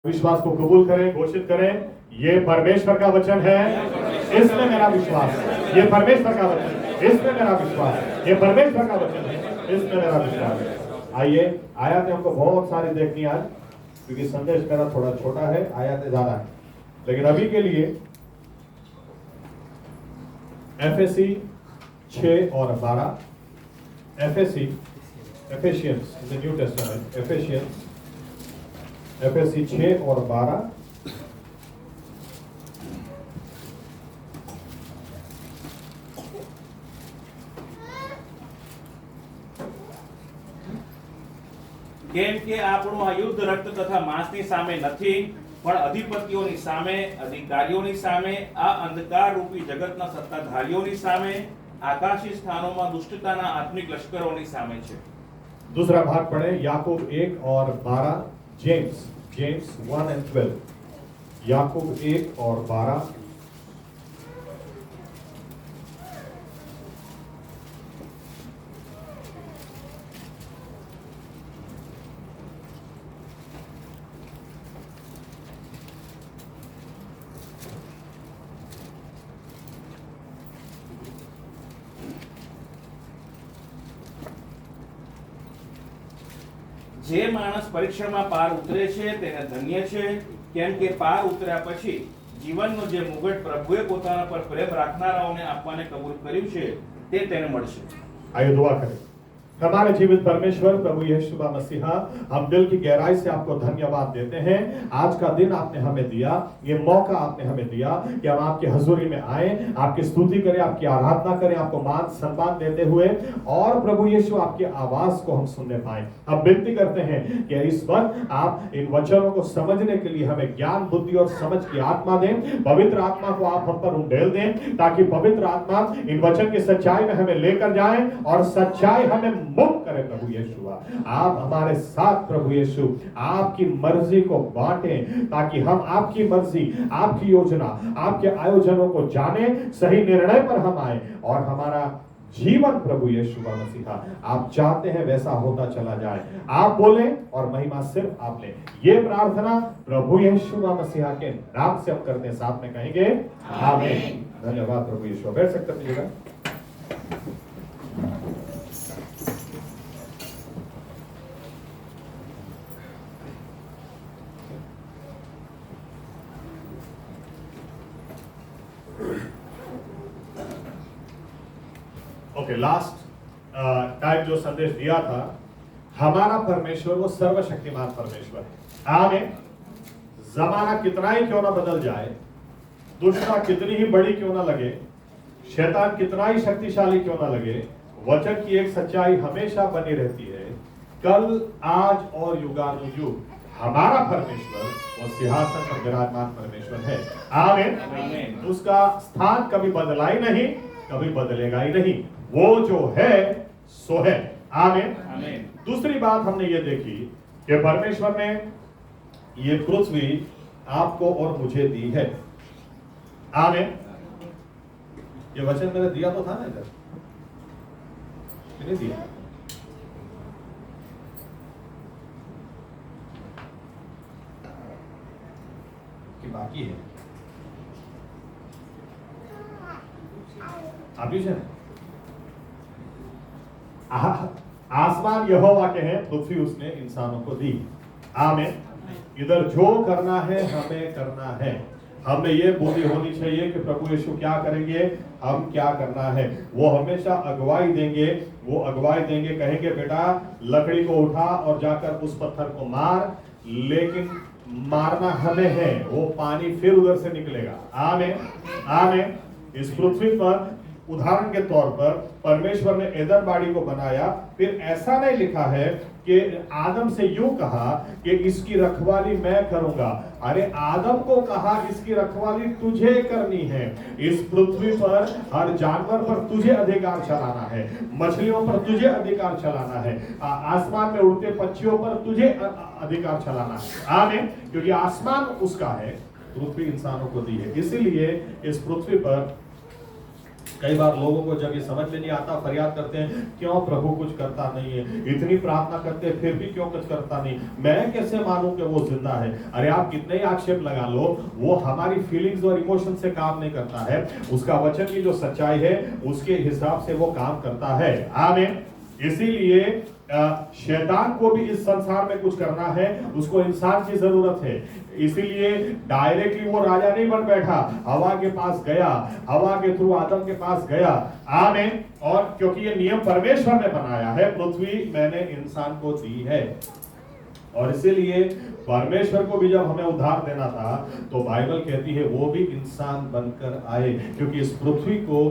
विश्वास को कबूल करें, घोषित करें, ये परमेश्वर का वचन है, इसमें मेरा विश्वास है। ये परमेश्वर का वचन है, इसमें मेरा विश्वास है। ये परमेश्वर का वचन है, इसमें मेरा विश्वास है। आइए, आयतें हमको बहुत सारी देखनी आज, क्योंकि संदेश मेरा थोड़ा छोटा है, आयतें ज्यादा है। लेकिन अभी के लिए एफएसी 6 और 12, Ephesians in the new testament, एफएसी 6 और 12। કેમ કે આપણું આ યુદ્ધ રક્ત તથા માંસની સામે નથી, પણ અધિપતિઓની સામે, અધિકારીઓની સામે, આ અંધકાર રૂપી જગતના સત્તાધારીઓની સામે, આકાશી સ્થાનોમાં દુષ્ટતાના આત્મિક લશ્કરોની સામે છે। दूसरा भाग पढ़े, याकूब 1 और 12, जेम्स 1 and 12, याकूब 1 और 12। જે માણસ પરીક્ષણમાં પાર ઉતરે છે તેને ધન્ય છે, કેમ કે પાર ઉતર્યા પછી જીવનનો જે મુગટ પ્રભુએ પોતાના પર પ્રેમ રાખનારાઓને આપવાને કબૂલ કર્યું છે તે તેને મળશે। आइए दुआ करें। हमारे जीवित परमेश्वर प्रभु यीशु मसीहा, हम दिल की गहराई से आपको धन्यवाद देते हैं। आज का दिन आपने हमें दिया, ये मौका आपने हमें दिया कि हम आपकी हजूरी में आए, आपकी स्तुति करें, आपकी आराधना करें, आपको मान सम्मान देते हुए, और प्रभु यीशु आपकी आवाज को हम सुनने पाए। हम विनती करते हैं कि इस वक्त आप इन वचनों को समझने के लिए हमें ज्ञान, बुद्धि और समझ की आत्मा दें। पवित्र आत्मा को आप हम पर उंडेल दें, ताकि पवित्र आत्मा इन वचन की सच्चाई में हमें लेकर जाए और सच्चाई हमें मुक्त करे। प्रभु यीशु, आप हमारे साथ प्रभु यीशु आपकी मर्जी को बांटें, ताकि हम आपकी मर्जी, आपकी योजना, आपके आयोजनों को जाने, सही निर्णय पर हम आए, और हमारा जीवन प्रभु यीशु मसीहा आप चाहते हैं वैसा होता चला जाए। आप बोलें और महिमा सिर्फ आप लें। ये प्रार्थना प्रभु यीशु मसीहा के नाम से हम करते हैं, साथ में कहेंगे आमीन। धन्यवाद प्रभु यीशु। बैठ सकते हैं। ओके, लास्ट टाइम जो संदेश दिया था, हमारा परमेश्वर वो सर्वशक्तिमान परमेश्वर है। आमीन। जमाना कितना ही क्यों ना बदल जाए, दुष्टता कितनी ही बड़ी क्यों ना लगे, शैतान कितना ही शक्तिशाली क्यों ना लगे, वचन की एक सच्चाई हमेशा बनी रहती है। कल, आज और युगानुयुग हमारा परमेश्वर वो सिंहासन पर विराजमान परमेश्वर है। आमीन। उसका स्थान कभी बदला ही नहीं, कभी बदलेगा ही नहीं। वो जो है सो है। आमीन। दूसरी बात हमने ये देखी कि परमेश्वर ने ये पृथ्वी आपको और मुझे दी है। आमीन। ये वचन मैंने दिया तो था ना इधर, मैंने दिया कि बाकी है आप ही आसमान यहोवा के हैं, पृथ्वी उसने इंसानों को दी। आमीन। इधर जो करना है हमें करना है। हमें ये बुद्धि होनी चाहिए कि प्रभु यीशु क्या करेंगे, हम क्या करना है। वो हमेशा अगुवाई देंगे, वो अगुवाई देंगे, कहेंगे बेटा लकड़ी को उठा और जाकर उस पत्थर को मार, लेकिन मारना हमें है, वो पानी फिर उधर से निकलेगा। आमीन। आमीन। इस पृथ्वी पर उदाहरण के तौर पर परमेश्वर ने एदन बाड़ी को बनाया, फिर ऐसा नहीं लिखा है कि आदम से यूं कहा कि इसकी रखवाली मैं करूंगा। अरे आदम को कहा इसकी रखवाली तुझे करनी है। इस पृथ्वी पर हर जानवर पर तुझे अधिकार चलाना है, मछलियों पर तुझे अधिकार चलाना है, आसमान में उड़ते पक्षियों पर तुझे अधिकार चलाना है। आमीन। क्योंकि आसमान उसका है, पृथ्वी इंसानों को दी है। इसीलिए इस पृथ्वी पर कई बार लोगों को जब ये समझ में नहीं आता फरियाद करते हैं, क्यों प्रभु कुछ करता नहीं है, इतनी प्रार्थना करते हैं फिर भी क्यों कुछ करता नहीं, मैं कैसे मानूं कि वो जिंदा है। अरे आप कितने ही आक्षेप लगा लो, वो हमारी फीलिंग्स और इमोशन से काम नहीं करता है, उसका वचन की जो सच्चाई है उसके हिसाब से वो काम करता है। आमीन। इसीलिए शैतान को भी इस संसार में कुछ करना है, उसको इंसान की जरूरत है। इसीलिए डायरेक्टली वो राजा नहीं बन बैठा, हवा के पास गया, हवा के थ्रू आदम के पास गया। आमीन। और क्योंकि ये नियम परमेश्वर ने बनाया है, पृथ्वी मैंने इंसान को दी है, और इसीलिए परमेश्वर को भी जब हमें उद्धार देना था तो बाइबल कहती है वो भी इंसान बनकर आए, क्योंकि इस पृथ्वी को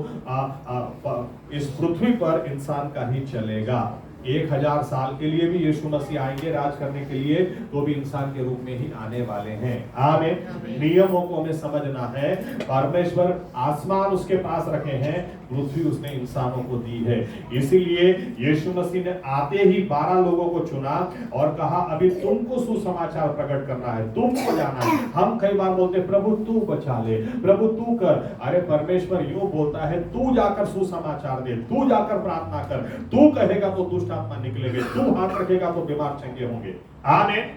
इस पृथ्वी पर इंसान का ही चलेगा। 1000 साल के लिए भी यीशु मसीह आएंगे राज करने के लिए, तो भी इंसान के रूप में ही आने वाले हैं। आमीन। नियमों को हमें समझना है। परमेश्वर आसमान उसके पास रखे हैं, पृथ्वी उसने इंसानों को दी है। इसीलिए यीशु मसीह ने आते ही 12 लोगों को चुना और कहा अभी तुमको सुसमाचार प्रकट करना है, तुमको जाना है। हम कई बार बोलते प्रभु तू बचा ले, प्रभु तू कर। अरे परमेश्वर यूं बोलता है तू जाकर सुसमाचार दे, तू जाकर प्रार्थना कर, तू कहेगा तो दुष्ट आत्मा निकलेंगे, तू हाथ रखेगा तो बीमार चंगे होंगे। आमीन।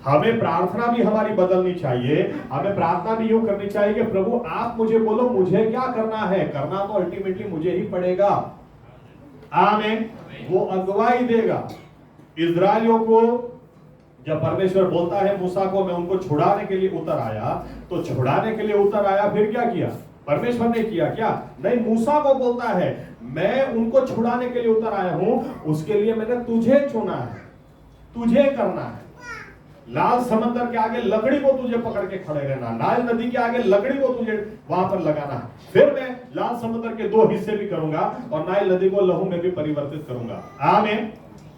हमें प्रार्थना भी हमारी बदलनी चाहिए। हमें प्रार्थना भी यूं करनी चाहिए कि प्रभु आप मुझे बोलो मुझे क्या करना है, करना तो अल्टीमेटली मुझे ही पड़ेगा। आमीन। वो अगुवाई देगा। इस्राएलियों को जब परमेश्वर बोलता है मूसा को मैं उनको छुड़ाने के लिए उतर आया, तो छुड़ाने के लिए उतर आया, फिर क्या किया? परमेश्वर ने किया क्या? नहीं, मूसा को बोलता है मैं उनको छुड़ाने के लिए उतर आया हूं, उसके लिए मैंने तुझे चुना है, तुझे करना है। लाल समंदर के आगे लकड़ी को तुझे पकड़ के खड़े रहना, नाइल नदी के आगे लकड़ी को तुझे वहां पर लगाना है। फिर मैं लाल समंदर के 2 हिस्से भी करूंगा और नाइल नदी को लहू में भी परिवर्तित करूंगा। आमीन।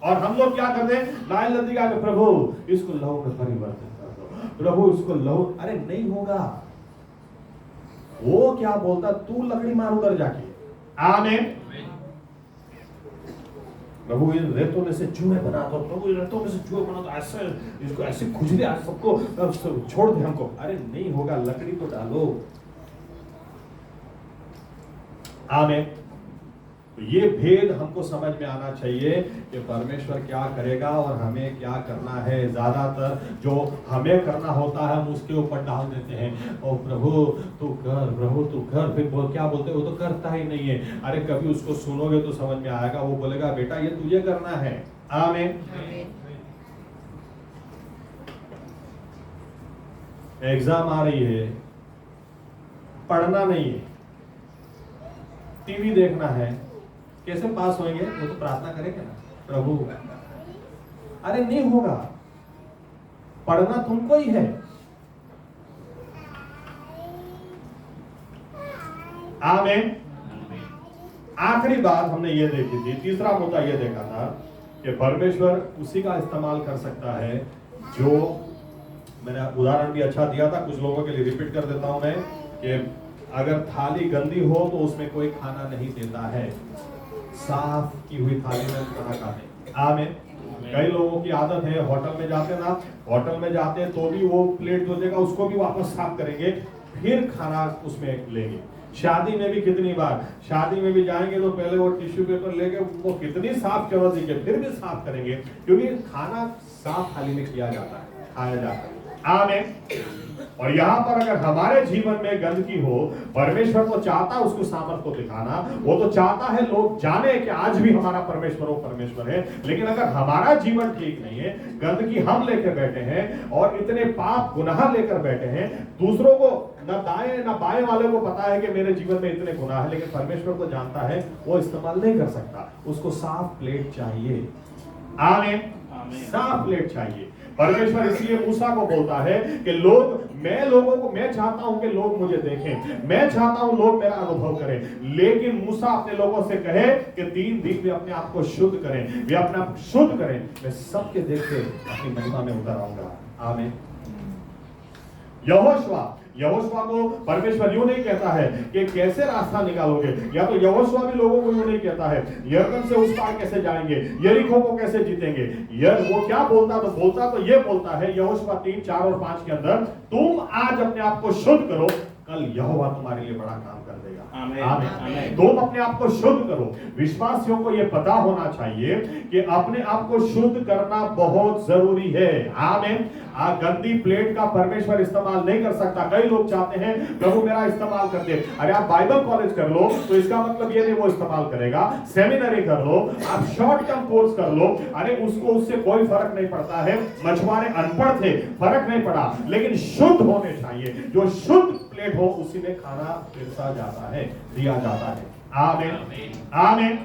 और हम लोग क्या करते हैं? नाइल नदी के आगे प्रभु इसको लहू में परिवर्तित कर दो, प्रभु इसको लहू। अरे नहीं होगा। वो क्या बोलता, तू लकड़ी मार उधर जाके। आमीन। प्रभु इन रेतों में से चूहे बना दो, प्रभु इन रेतों में से चूहे बना दो, ऐसे इसको ऐसे खुजली आज सबको छोड़ दे हमको। अरे नहीं होगा, लकड़ी तो डालो। आमीन। तो ये भेद हमको समझ में आना चाहिए कि परमेश्वर क्या करेगा और हमें क्या करना है। ज्यादातर जो हमें करना होता है हम उसके ऊपर डाल देते हैं, ओ प्रभु तू कर, प्रभु तू कर। फिर क्या बोलते हैं, वो तो करता ही नहीं है। अरे कभी उसको सुनोगे तो समझ में आएगा, वो बोलेगा बेटा ये तुझे करना है। आमीन। एग्जाम आ रही है, पढ़ना नहीं है, टीवी देखना है, कैसे पास होंगे? वो तो प्रार्थना करेंगे ना, प्रभु। अरे नहीं होगा, पढ़ना तुमको ही है। आमीन। आखिरी बात हमने ये देखी थी, तीसरा मुद्दा ये देखा था कि परमेश्वर उसी का इस्तेमाल कर सकता है जो, मैंने उदाहरण भी अच्छा दिया था, कुछ लोगों के लिए रिपीट कर देता हूं मैं, कि अगर थाली गंदी हो तो उसमें कोई खाना नहीं देता है, साफ की हुई थाली में खाना खाते। आमीन। कई लोगों की आदत है, होटल में जाते ना, होटल में जाते तो भी वो प्लेट धोएगा उसको भी वापस साफ करेंगे, फिर खाना उसमें लेंगे। शादी में भी कितनी बार, शादी में भी जाएंगे तो पहले वो टिश्यू पेपर लेके वो कितनी साफ करवा देंगे, फिर भी साफ करेंगे, क्योंकि खाना साफ थाली में किया जाता है, खाया जाता है। आमीन। और यहां पर अगर हमारे जीवन में गंदगी हो, परमेश्वर तो चाहता है उसको सामर्थ को दिखाना, वो तो चाहता है लोग जाने कि आज भी हमारा परमेश्वर वो परमेश्वर है। लेकिन अगर हमारा जीवन ठीक नहीं है, गंदगी हम लेकर बैठे हैं और इतने पाप गुनाह लेकर बैठे हैं, दूसरों को न दाएं न बाएं वाले को पता है कि मेरे जीवन में इतने गुनाह है, लेकिन परमेश्वर को जानता है, वो इस्तेमाल नहीं कर सकता। उसको साफ प्लेट चाहिए। आमीन। साफ प्लेट चाहिए। परमेश्वर इसलिए मूसा को बोलता है कि मैं चाहता हूं कि लोग मुझे देखें, मैं चाहता हूं लोग मेरा अनुभव करें। लेकिन मूसा अपने लोगों से कहे कि 3 दिन वे अपने आप को शुद्ध करें, वे अपने आप शुद्ध करें, मैं सबके देख के अपनी महिमा में उतर आऊंगा। आमीन। यहोशुआ को परमेश्वर यूं नहीं कहता है कि कैसे रास्ता निकालोगे, या तो यहोशुआ भी लोगों को यूं नहीं कहता है यरदन से उस पार कैसे जाएंगे, यरीको को कैसे जीतेंगे। वो क्या बोलता तो ये बोलता है यहोशुआ 3, 4 और 5 के अंदर, तुम आज अपने आप को शुद्ध करो, कल यहोवा तुम्हारे लिए बड़ा काम कर देगा। आमीन। आमीन। आमीन। तुम अपने आप को शुद्ध करो। विश्वासियों को यह पता होना चाहिए कि अपने आप को शुद्ध करना बहुत जरूरी है। आमीन। गंदी प्लेट का परमेश्वर इस्तेमाल नहीं कर सकता। कई लोग चाहते हैं प्रभु मेरा इस्तेमाल कर दे। अरे आप बाइबल कॉलेज कर लो तो इसका मतलब ये नहीं वो इस्तेमाल करेगा। सेमिनरी कर लो, आप शॉर्ट टर्म कोर्स कर लो, अरे उसको उससे कोई फर्क नहीं पड़ता है। मछुआरे अनपढ़ थे, फर्क नहीं पड़ा, लेकिन शुद्ध होने चाहिए। जो शुद्ध प्लेट हो उसी में खाना पिरसा जाता है, दिया जाता है। आमीन। आमीन।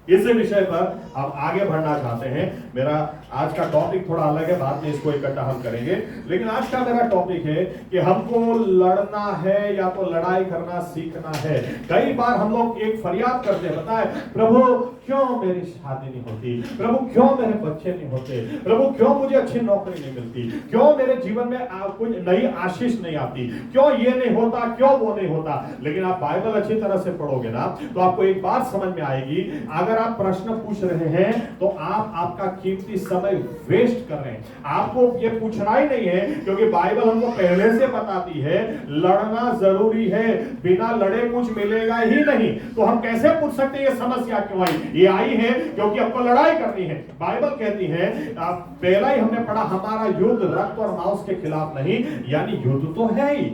इस विषय पर हम आगे बढ़ना चाहते हैं। मेरा आज का टॉपिक थोड़ा अलग है, बाद में इसको इकट्ठा हम करेंगे, लेकिन आज का मेरा टॉपिक है कि हमको लड़ना है या तो लड़ाई करना सीखना है। कई बार हम लोग एक फरियाद करते हैं, बताए प्रभु क्यों मेरी शादी नहीं होती, प्रभु क्यों मेरे बच्चे नहीं होते, प्रभु क्यों मुझे अच्छी नौकरी नहीं मिलती, क्यों मेरे जीवन में कुछ नई आशीष नहीं आती, क्यों ये नहीं होता, क्यों वो नहीं होता। लेकिन आप बाइबल अच्छी तरह से पढ़ोगे ना तो आपको एक बात समझ में आएगी। अगर आप प्रश्न पूछ रहे हैं तो आप आपका कीमती समय वेस्ट कर रहे हैं। आपको ये पूछना ही नहीं है, क्योंकि बाइबल हमको पहले से बताती है लड़ना जरूरी है, बिना लड़े कुछ मिलेगा ही नहीं। तो हम कैसे पूछ सकते हैं ये समस्या क्यों आई? ये आई है क्योंकि आपको लड़ाई करनी है। बाइबल कहती है, पहला ही हमने पढ़ा, हमारा युद्ध रक्त और मांस के खिलाफ नहीं, यानी युद्ध तो है ही।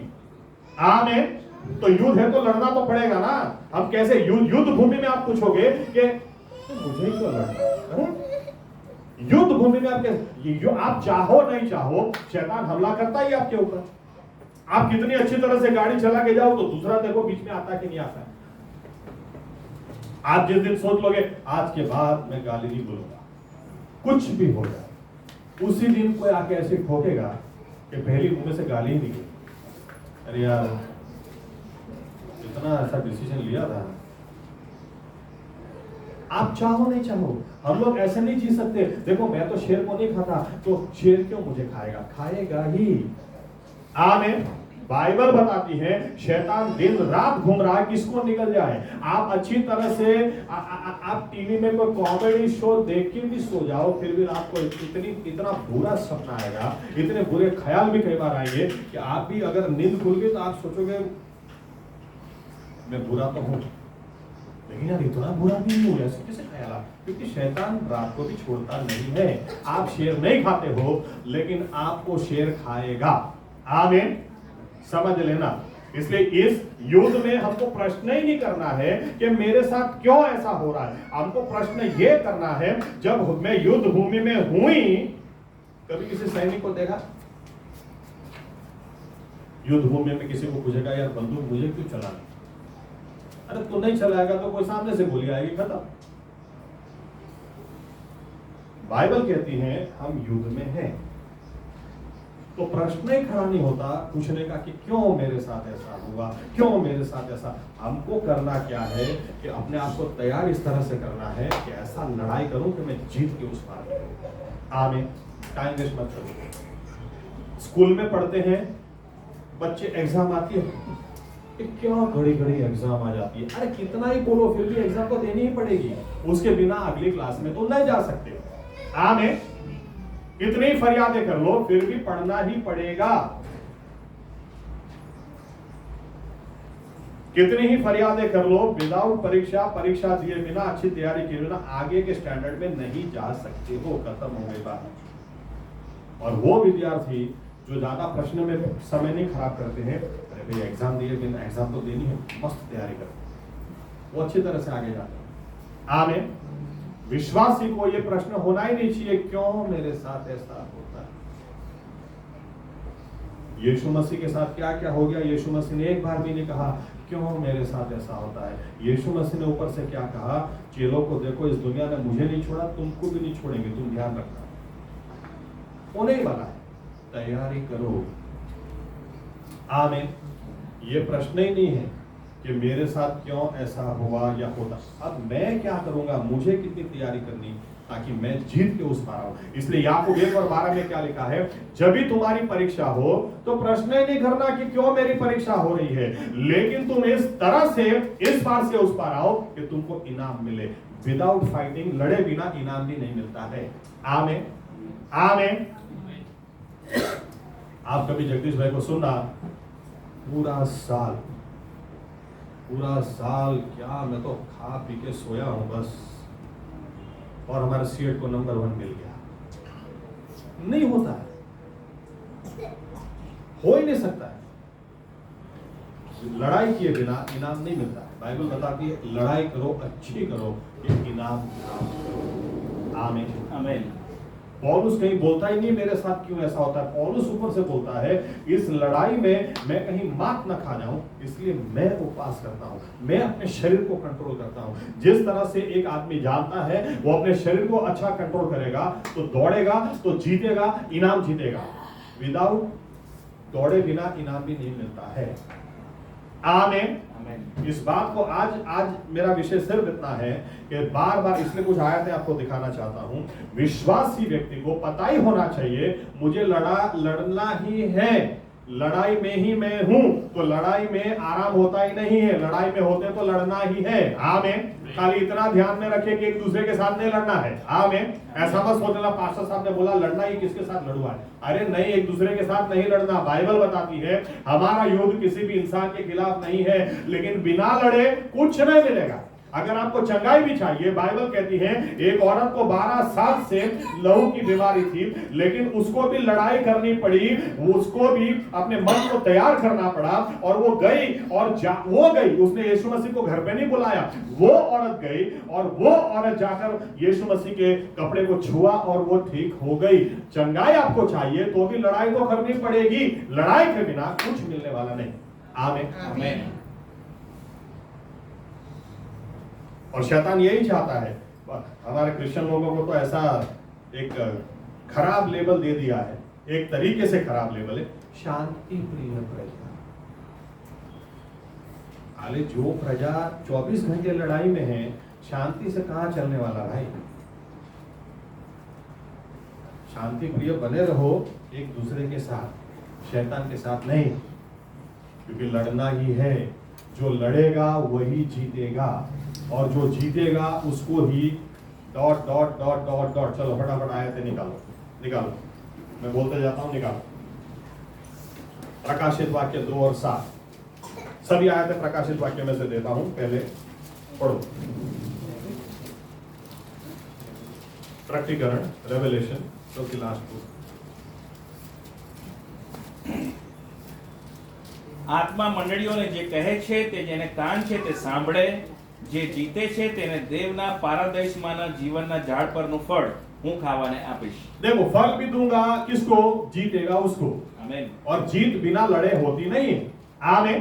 आमीन। तो युद्ध है तो लड़ना तो पड़ेगा ना। हम कैसे युद्ध भूमि में आप पूछोगे कि मुझे क्यों लड़ना? युद्ध भूमि में आप चाहो नहीं चाहो शैतान हमला करता ही आपके ऊपर। आप कितनी अच्छी तरह से गाड़ी चला के जाओ तो दूसरा देखो बीच में आता कि नहीं आता। आप जिस दिन सोच लोगे आज के बाद मैं गाली नहीं बोलूंगा, कुछ भी हो जाए, उसी दिन कोई आके ऐसे ठोकेगा कि पहली मुंह में से गाली ही निकली। अरे यार इतना ऐसा डिसीजन लिया था। आप चाहो नहीं चाहो, हम लोग ऐसे नहीं जी सकते। देखो मैं तो शेर को नहीं खाता, तो शेर क्यों मुझे खाएगा? खाएगा ही। आमीन। बाइबल बताती है शैतान दिन रात घूम रहा है किसको निकल जाए। आप अच्छी तरह से आप टीवी में कोई कॉमेडी शो देख के भी सो जाओ, फिर भी आपको इतना बुरा सपना आएगा, इतने बुरे ख्याल भी कई बार आएंगे कि आप भी अगर नींद खुल गई तो आप सोचोगे मैं बुरा तो हूं, लेकिन यार इतना बुरा भी नहीं हो, ऐसे कैसे ख्याल आ? क्योंकि शैतान रात को भी छोड़ता नहीं है। आप शेर नहीं खाते हो, लेकिन आपको शेर खाएगा। आमीन। समझ लेना। इसलिए इस युद्ध में हमको प्रश्न ही नहीं करना है कि मेरे साथ क्यों ऐसा हो रहा है। हमको प्रश्न ये करना है, जब मैं युद्ध भूमि में हुई, कभी किसी सैनिक को देखा युद्ध भूमि में किसी को पूछेगा यार बंदूक मुझे क्यों चलानी? अरे तू नहीं चलाएगा तो कोई सामने से गोली आएगी, खत्म। बाइबल कहती है हम युद्ध में हैं, तो प्रश्न ही खड़ा नहीं होता पूछने का कि क्यों मेरे साथ ऐसा हुआ, क्यों मेरे साथ ऐसा। हमको करना क्या है कि अपने आप को तैयार इस तरह से करना है कि ऐसा लड़ाई करूं कि मैं जीत के उस पार करूं। आमीन। टाइम वेस्ट मत करो। स्कूल में पढ़ते हैं बच्चे, एग्जाम आती है, क्या घड़ी घड़ी एग्जाम आ जाती है। अरे कितना ही बोलो फिर भी एग्जाम तो देनी ही पड़ेगी, उसके बिना अगली क्लास में तो नहीं जा सकते। आमीन। कितनी फरियादें कर लो फिर भी पढ़ना ही पड़ेगा। कितनी ही फरियादें कर लो, विदाउट परीक्षा दिए बिना, अच्छी तैयारी किए बिना आगे के स्टैंडर्ड में नहीं जा सकते हो। खत्म हो गई बात। और वो विद्यार्थी जो ज्यादा प्रश्न में समय नहीं खराब करते हैं, अरे भाई एग्जाम दिए बिना, एग्जाम तो देनी है, मस्त तैयारी करते, वो अच्छी तरह से आगे जाते हैं। आमीन। विश्वासी को यह प्रश्न होना ही नहीं चाहिए क्यों मेरे साथ ऐसा होता है। यीशु मसीह के साथ क्या क्या हो गया, यीशु मसीह ने एक बार भी नहीं कहा क्यों मेरे साथ ऐसा होता है। यीशु मसीह ने ऊपर से क्या कहा, चेलों को देखो इस दुनिया ने मुझे नहीं छोड़ा, तुमको भी नहीं छोड़ेंगे, तुम ध्यान रखना। उन्हें वाला है तैयारी करो। आमीन। ये प्रश्न ही नहीं है कि मेरे साथ क्यों ऐसा हुआ या होता, अब मैं क्या करूंगा, मुझे कितनी तैयारी करनी ताकि मैं जीत के उस पार आऊं। इसलिए याकूब 1:12 में क्या लिखा है, जब भी तुम्हारी परीक्षा हो तो प्रश्न ही नहीं करना कि क्यों मेरी परीक्षा हो रही है, लेकिन तुम इस तरह से इस पार से उस पार आओ कि तुमको इनाम मिले। विदाउट फाइटिंग, लड़े बिना इनाम भी नहीं मिलता है। आमीन। आमीन। आप कभी जगदीश भाई को सुनना, पूरा साल क्या, मैं तो खा पी के सोया हूं बस, और हमारे सीएट को नंबर 1 मिल गया। नहीं होता है, हो ही नहीं सकता है। लड़ाई किए बिना इनाम नहीं मिलता है। बाइबल बताती है लड़ाई करो, अच्छी करो, एक इनाम प्राप्त। आमीन आमीन। पौलुस कहीं बोलता ही नहीं मेरे साथ क्यों ऐसा होता है। पौलुस ऊपर से बोलता है इस लड़ाई में मैं कहीं मात न खा जाऊं, इसलिए मैं उपवास करता हूं, मैं अपने शरीर को कंट्रोल करता हूं। जिस तरह से एक आदमी जानता है वो अपने शरीर को अच्छा कंट्रोल करेगा तो दौड़ेगा तो जीतेगा, इनाम जीतेगा। विदाउट दौड़े बिना इनाम भी नहीं मिलता है। आमीन। इस बात को आज मेरा विषय सिर्फ इतना है कि बार बार इसलिए कुछ आयतें आपको दिखाना चाहता हूं। विश्वासी व्यक्ति को पता ही होना चाहिए मुझे लड़ना ही है, लड़ाई में ही मैं हूं। तो लड़ाई में आराम होता ही नहीं है, लड़ाई में होते तो लड़ना ही है। आमीन। खाली इतना ध्यान में रखे कि एक दूसरे के साथ नहीं लड़ना है। आमीन। ऐसा मत सोचना पास्टर साहब ने बोला लड़ना ही किसके साथ लड़ूंगा। अरे नहीं, एक दूसरे के साथ नहीं लड़ना। बाइबल बताती है हमारा युद्ध किसी भी इंसान के खिलाफ नहीं है, लेकिन बिना लड़े कुछ नहीं मिलेगा। अगर आपको चंगाई भी चाहिए, बाइबल कहती है एक औरत को 12 साल से लहू की बीमारी थी, लेकिन उसको भी लड़ाई करनी पड़ी, उसको भी अपने मन को तैयार करना पड़ा, और वो गई वो गई। उसने यीशु मसीह को घर पे नहीं बुलाया, वो औरत गई और वो औरत जाकर यीशु मसीह के कपड़े को छुआ और वो ठीक हो गई। चंगाई आपको चाहिए तो भी लड़ाई तो करनी पड़ेगी, लड़ाई के बिना कुछ मिलने वाला नहीं। आमीन। आमीन। और शैतान यही चाहता है। हमारे क्रिश्चियन लोगों को तो ऐसा एक खराब लेबल दे दिया है, एक तरीके से खराब लेबल है, शांति प्रिय प्रजा। अरे जो प्रजा 24 घंटे लड़ाई में है, शांति से कहां चलने वाला भाई। शांति प्रिय बने रहो एक दूसरे के साथ, शैतान के साथ नहीं, क्योंकि लड़ना ही है। जो लड़ेगा वही जीतेगा, और जो जीतेगा उसको ही ... चलो फटाफट आयतें निकालो, मैं बोलते जाता हूं, निकालो। प्रकाशित वाक्य 2 और 7, सभी आयतें प्रकाशित वाक्य में से देता हूं, पहले पढ़ो। प्रकटीकरण, रेवलेशन, तो की लास्ट बुक। આત્મા મંડળીઓને જે કહે છે તે જેને કાન છે તે સાંભળે, જે જીતે છે તેને દેવના પારદૈસમાંના જીવનના ઝાડ પરનું ફળ હું ખાવાને આપીશ। देखो फल भी दूंगा, किसको? जीतेगा उसको। आमीन। और जीत बिना लड़े होती नहीं है। आमीन।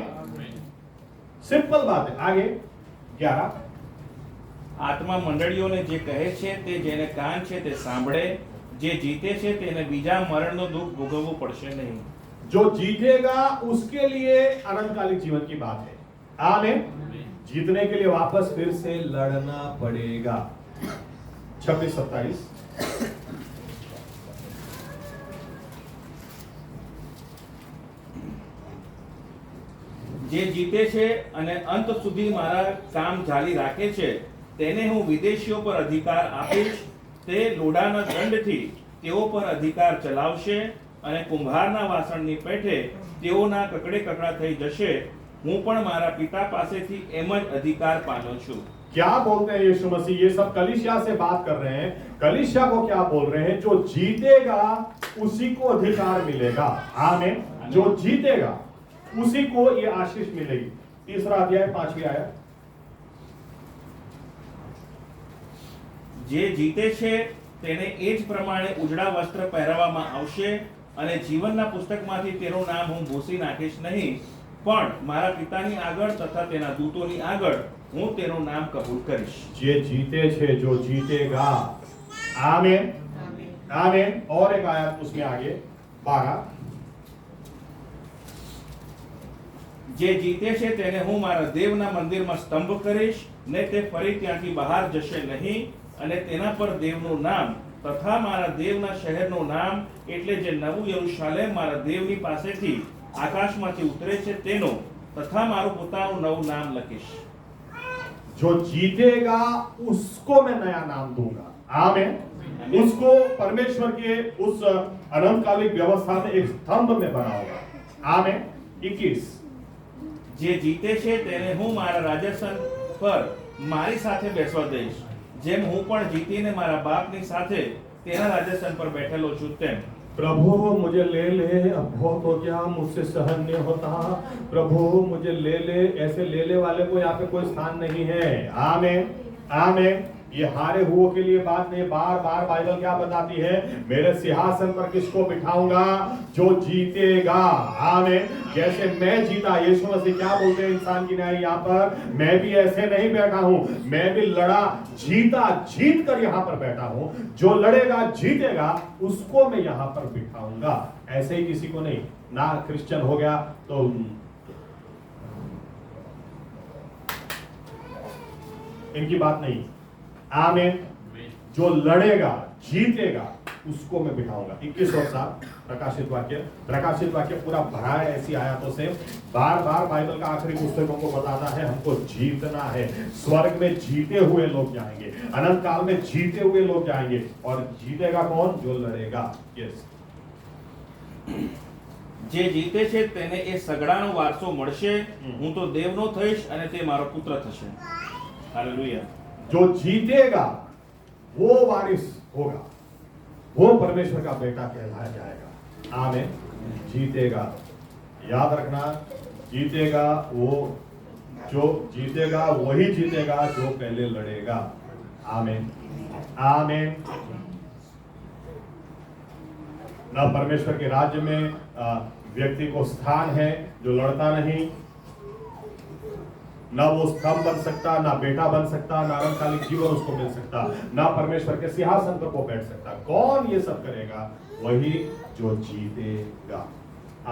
सिंपल बात है। आगे 11। આત્મા મંડળીઓને જે કહે છે તે જેને કાન છે તે સાંભળે, જે જીતે છે તેને બીજા મરણનું દુઃખ ભોગવવું પડશે નહીં। जो जीतेगा उसके लिए अनंतकालिक जीवन की बात है। आमीन। जीतने के लिए वापस फिर से लड़ना पड़ेगा। 26-27। જે જીતે છે અને અંત સુધી મારા કામ જારી રાખે છે તેને હું વિદેશીઓ પર અધિકાર આપીશ। તે લોડાના દંડથી તેઓ પર અધિકાર ચલાવશે અને કુંભારના વાસણની પેઠે તેઓના કકડે કકડા થઈ જશે। હું પણ મારા પિતા પાસેથી એમ જ અધિકાર પામ્યો છું। क्या बोलते हैं यीशु मसीह? ये सब कलीसिया से बात कर रहे हैं। कलीसिया को क्या बोल रहे हैं? जो जीतेगा उसी को अधिकार मिलेगा। आमीन। जो जीतेगा उसी को ये आशीष मिलेगी। 3रा अध्याय 5वीं आयत। જે જીતે છે તેને એ જ પ્રમાણે ઉજળા વસ્ત્ર પહેરાવવામાં આવશે અને જીવનના પુસ્તકમાંથી તેનું નામ હું ભૂંસી નાખીશ નહીં, પણ મારા પિતાની આગળ તથા તેના દૂતોની આગળ હું તેનું નામ કબૂલ કરીશ। જે जीते छे, जो जीतेगा। आमीन। आमीन। और एक आयत उसमें आगे 12। જે જીતે છે તેને હું મારા દેવના મંદિરમાં સ્તંભ કરીશ ને તે ફરી ત્યાંથી બહાર જશે નહીં, અને તેના પર દેવનું નામ તથા મારા દેવના શહેરનું નામ, એટલે જે નવું યરુશાલેમ મારા દેવની પાસેથી આકાશમાંથી ઉતરે છે તેનો, તથા મારું પોતાનું નવું નામ લખીશ। जो जीतेगा उसको मैं नया नाम दूंगा। आमीन। उसको परमेश्वर के उस अनंतकालिक व्यवस्था में एक स्तंभ में बनाऊंगा। आमीन। 21। જે જીતે છે તેને હું મારા રાજ્યાસન પર મારી સાથે બેસવા દઈશ, જેમ હું પણ જીતીને મારા બાપની સાથે તેના રાજ્યાસન પર બેઠેલો છું તેમ। प्रभु मुझे ले ले, अब बहुत हो गया, मुझसे सहन नहीं होता। प्रभु मुझे ले ले, ऐसे ले ले वाले को यहाँ पे कोई स्थान नहीं है। आमीन आमीन। ये हारे हुओं के लिए बात नहीं। बार बार बाइबल क्या बताती है? मेरे सिंहासन पर किसको बिठाऊंगा? जो जीतेगा। आमीन। जैसे मैं जीता, यीशु मसीह क्या बोलते हैं इंसान की न्याय यहाँ पर? मैं भी ऐसे नहीं बैठा हूं, मैं भी लड़ा, जीता, जीत कर यहाँ पर बैठा हूं। जो लड़ेगा जीतेगा उसको मैं यहाँ पर बिठाऊंगा। ऐसे ही किसी को नहीं। ना क्रिश्चियन हो गया तो इनकी बात नहीं। आमीन। जो लड़ेगा जीतेगा उसको मैं बिठाऊंगा। 21 और 7 प्रकाशित वाक्य पूरा भरा है ऐसी आयतों से। बार बार बाइबल का आखिरी पुस्तकों को बताता है हमको जीतना है। स्वर्ग में जीते हुए लोग जाएंगे, अनंत काल में जीते हुए लोग जाएंगे। और जीतेगा कौन? जो लड़ेगा। यस। જે જીતે છે તેને એ સગડાનો વારસો મળશે, હું તો દેવનો થઈશ અને તે મારો પુત્ર થશે। હાલેલુયા। जो जीतेगा वो वारिस होगा, वो परमेश्वर का बेटा कहलाया जाएगा। आमीन। जीतेगा, याद रखना, जीतेगा वो, जो जीतेगा वही जीतेगा जो पहले लड़ेगा। आमीन आमीन। ना परमेश्वर के राज्य में व्यक्ति को स्थान है जो लड़ता नहीं। ना वो स्तंभ बन सकता, ना बेटा बन सकता, ना अनंतकालिक जीवन उसको मिल सकता, ना परमेश्वर के सिंहासन पर वो बैठ सकता। कौन ये सब करेगा? वही जो जीतेगा।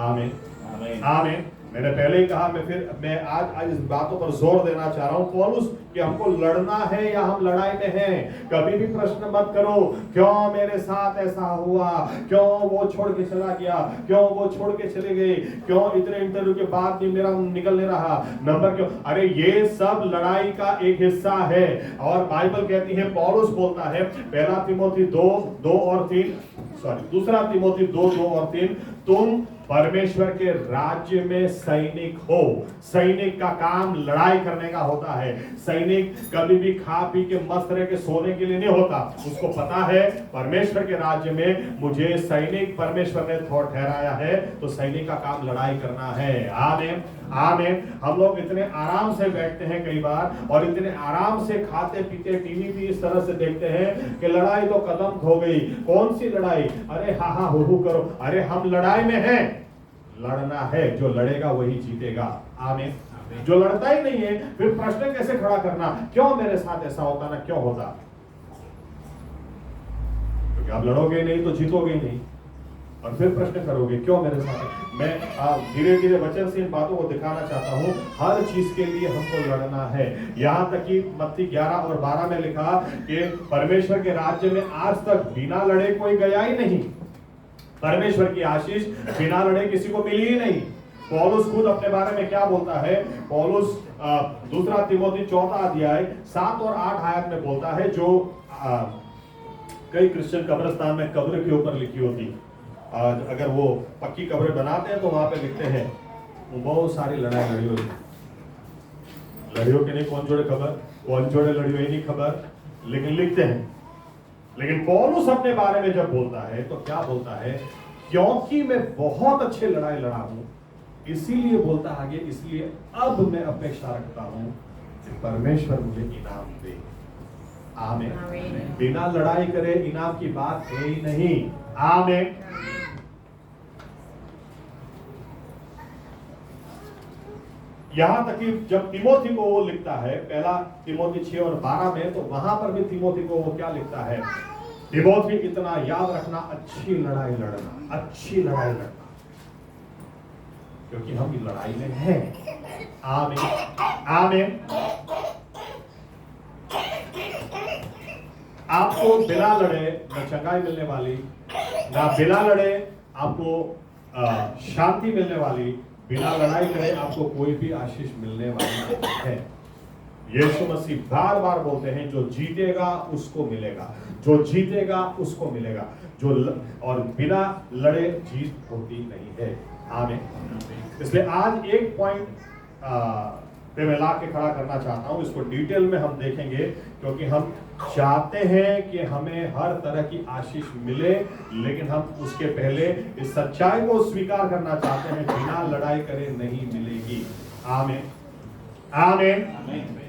आमीन આમેન। आमीन। मैंने पहले ही कहा, मैं आज इस बातों पर जोर देना चाह रहा हूं पौलुस, कि हमको लड़ना है या हम लड़ाई में हैं। कभी भी प्रश्न मत करो क्यों मेरे साथ ऐसा हुआ, क्यों वो छोड़ के चला गया, क्यों वो छोड़ के चले गए, क्यों इतने इंटरव्यू के बाद भी मेरा निकल नहीं रहा नंबर, क्यों? अरे ये सब लड़ाई का एक हिस्सा है। और बाइबल कहती है, पौलुस बोलता है, पहला तिमोथी 2 और 3, दूसरा तिमोथी 2 और 3, तुम परमेश्वर के राज्य में सैनिक हो। सैनिक का काम लड़ाई करने का होता है। सैनिक कभी भी खा पी के मस्त रह के सोने के लिए नहीं होता। उसको पता है परमेश्वर के राज्य में मुझे सैनिक परमेश्वर ने ठहराया है, तो सैनिक का काम लड़ाई करना है। आमीन आमीन। हम लोग इतने आराम से बैठते हैं कई बार, और इतने आराम से खाते पीते टीवी भी इस तरह से देखते हैं कि लड़ाई तो खत्म हो गई। कौन सी लड़ाई? अरे हाँ हाँ हु करो। अरे हम लड़ाई में हैं, लड़ना है। जो लड़ेगा वही जीतेगा। आमीन। जो लड़ता ही नहीं है, फिर प्रश्न कैसे खड़ा करना, क्यों मेरे साथ ऐसा होता ना क्यों होता? क्योंकि आप लड़ोगे नहीं तो जीतोगे नहीं, और फिर प्रश्न करोगे क्यों मेरे साथ। मैं धीरे धीरे वचन से इन बातों को दिखाना चाहता हूं। हर चीज के लिए हमको लड़ना है। यहां तक कि मत्ती 11 और 12 में लिखा कि परमेश्वर के राज्य में आज तक बिना लड़े कोई गया ही नहीं। परमेश्वर की आशीष बिना लड़े किसी को मिली ही नहीं। पौलुस खुद अपने बारे में क्या बोलता है? पौलुस दूसरा तिमोथी 4 अध्याय 7 और 8 आयत में बोलता है, जो कई क्रिश्चियन कब्रिस्तान में कब्र के ऊपर लिखी होती, अगर वो पक्की कब्रें बनाते हैं तो वहां पे लिखते हैं बहुत सारी लड़ाई लड़ी हुई। लड़ियों के नहीं कौन जोड़े खबर, कौन जोड़े लड़ी हुई नहीं खबर, लेकिन लिखते हैं। लेकिन पौलुस अपने बारे में जब बोलता है तो क्या बोलता है? क्योंकि मैं बहुत अच्छे लड़ाई लड़ा हूं, इसीलिए बोलता आगे, इसलिए अब मैं अपेक्षा रखता हूं कि परमेश्वर मुझे इनाम दे। आमीन। बिना लड़ाई करे इनाम की बात है ही नहीं। आमीन। यहां तक कि जब तिमोथी को वो लिखता है, पहला तिमोथी 6 और 12 में, तो वहां पर भी तिमोथी को वो क्या लिखता है? तिमोथी इतना याद रखना, अच्छी लड़ाई लड़ना, अच्छी लड़ाई लड़ना, क्योंकि हम लड़ाई में हैं। आमीन आमीन। आपको बिना लड़े न चंगाई मिलने वाली, ना बिना लड़े आपको शांति मिलने वाली, बिना लड़ाई करे आपको कोई भी आशीष मिलने वाली नहीं है। यीशु मसीह बार बार बोलते हैं, जो जीतेगा उसको मिलेगा, जो जीतेगा उसको मिलेगा, और बिना लड़े जीत होती नहीं है। आमीन। इसलिए आज एक पॉइंट पे मैं ला के खड़ा करना चाहता हूं। इसको डिटेल में हम देखेंगे, क्योंकि हम चाहते हैं कि हमें हर तरह की आशीष मिले, लेकिन हम उसके पहले इस सच्चाई को स्वीकार करना चाहते हैं, बिना लड़ाई करे नहीं मिलेगी। आमीन आमीन।